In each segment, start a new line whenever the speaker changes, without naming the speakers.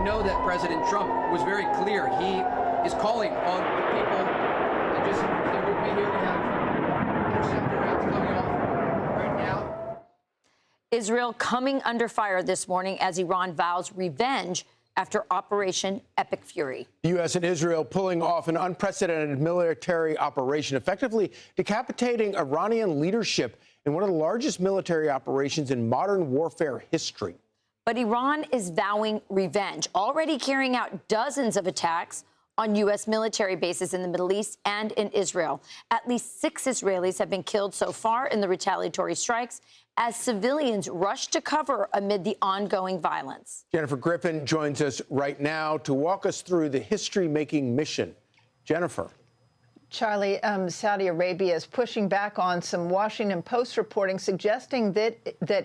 know that President Trump was very clear. He is calling on the people. And just stay with me here. We have interceptor rounds coming off right now.
Israel coming under fire this morning as Iran vows revenge after Operation Epic Fury.
The U.S. and Israel pulling off an unprecedented military operation, effectively decapitating Iranian leadership in one of the largest military operations in modern warfare history.
But Iran is vowing revenge, already carrying out dozens of attacks on U.S. military bases in the Middle East and in Israel. At least 6 Israelis have been killed so far in the retaliatory strikes as civilians rush to cover amid the ongoing violence.
Jennifer Griffin joins us right now to walk us through the history-making mission. Jennifer.
Charlie, Saudi Arabia is pushing back on some Washington Post reporting suggesting that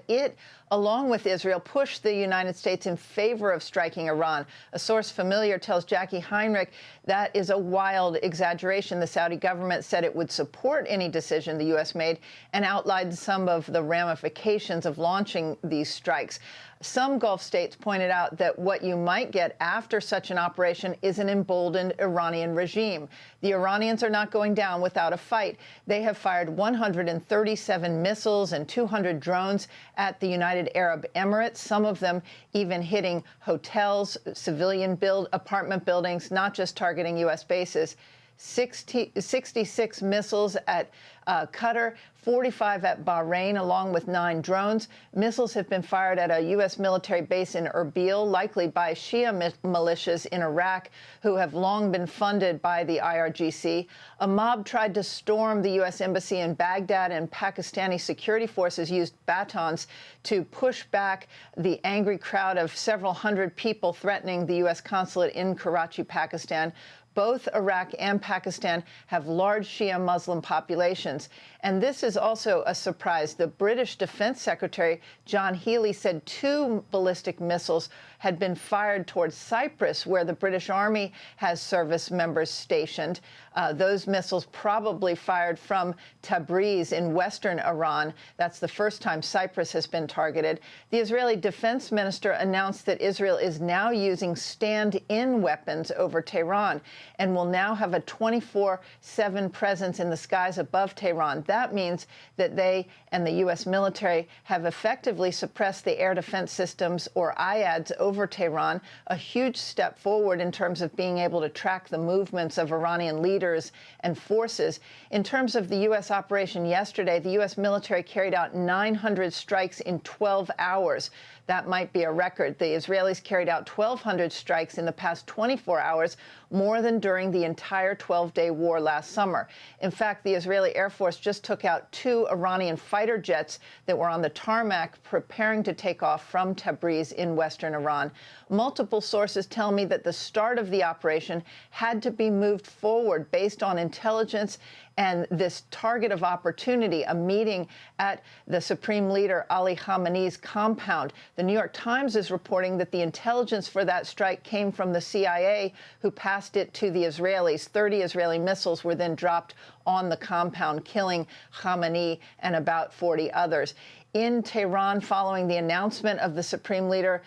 it, along with Israel, pushed the United States in favor of striking Iran. A source familiar tells Jackie Heinrich that is a wild exaggeration. The Saudi government said it would support any decision the U.S. made and outlined some of the ramifications of launching these strikes. Some Gulf states pointed out that what you might get after such an operation is an emboldened Iranian regime. The Iranians are not going down without a fight. They have fired 137 missiles and 200 drones at the United Arab Emirates, some of them even hitting hotels, civilian-built apartment buildings, not just targeting U.S. bases. 66 missiles at Qatar, 45 at Bahrain, along with 9 drones. Missiles have been fired at a U.S. military base in Erbil, likely by Shia militias in Iraq, who have long been funded by the IRGC. A mob tried to storm the U.S. embassy in Baghdad, and Pakistani security forces used batons to push back the angry crowd of several hundred people threatening the U.S. consulate in Karachi, Pakistan. Both Iraq and Pakistan have large Shia Muslim populations. And this is also a surprise. The British Defense Secretary, John Healey, said 2 ballistic missiles had been fired towards Cyprus, where the British Army has service members stationed. Those missiles probably fired from Tabriz in western Iran. That's the first time Cyprus has been targeted. The Israeli defense minister announced that Israel is now using stand-in weapons over Tehran and will now have a 24/7 presence in the skies above Tehran. That means that they and the U.S. military have effectively suppressed the air defense systems, or IADs, over Tehran, a huge step forward in terms of being able to track the movements of Iranian leaders and forces. In terms of the U.S. operation yesterday, the U.S. military carried out 900 strikes in 12 hours. That might be a record. The Israelis carried out 1,200 strikes in the past 24 hours, more than during the entire 12-day war last summer. In fact, the Israeli Air Force just took out 2 Iranian fighter jets that were on the tarmac preparing to take off from Tabriz in western Iran. Multiple sources tell me that the start of the operation had to be moved forward based on intelligence and this target of opportunity, a meeting at the Supreme Leader Ali Khamenei's compound. The New York Times is reporting that the intelligence for that strike came from the CIA, who passed it to the Israelis. 30 Israeli missiles were then dropped on the compound, killing Khamenei and about 40 others. In Tehran, following the announcement of the Supreme Leader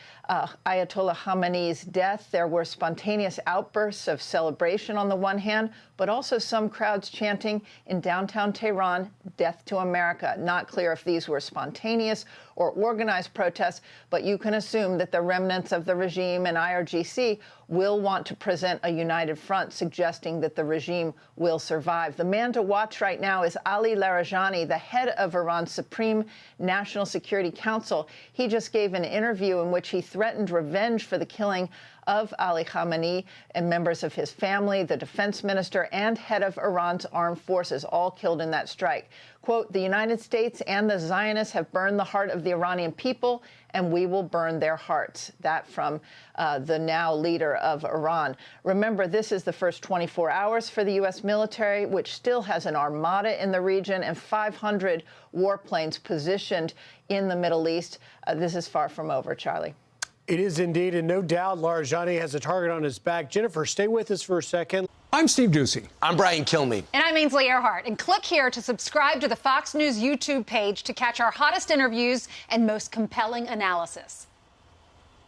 Ayatollah Khamenei's death, there were spontaneous outbursts of celebration on the one hand, but also some crowds chanting in downtown Tehran, "Death to America." Not clear if these were spontaneous or organized protests, but you can assume that the remnants of the regime and IRGC will want to present a united front, suggesting that the regime will survive. The man to watch right now is Ali Larijani, the head of Iran's Supreme National Security Council. He just gave an interview in which he threatened revenge for the killing of Ali Khamenei and members of his family, the defense minister, and head of Iran's armed forces, all killed in that strike. Quote, "The United States and the Zionists have burned the heart of the Iranian people, and we will burn their hearts." That from the now leader of Iran. Remember, this is the first 24 hours for the U.S. military, which still has an armada in the region and 500 warplanes positioned in the Middle East. This is far from over, Charlie.
It is indeed, and no doubt Larijani has a target on his back. Jennifer, stay with us for a second.
I'm Steve Ducey.
I'm Brian Kilmeade.
And I'm Ainsley Earhart. And click here to subscribe to the Fox News YouTube page to catch our hottest interviews and most compelling analysis.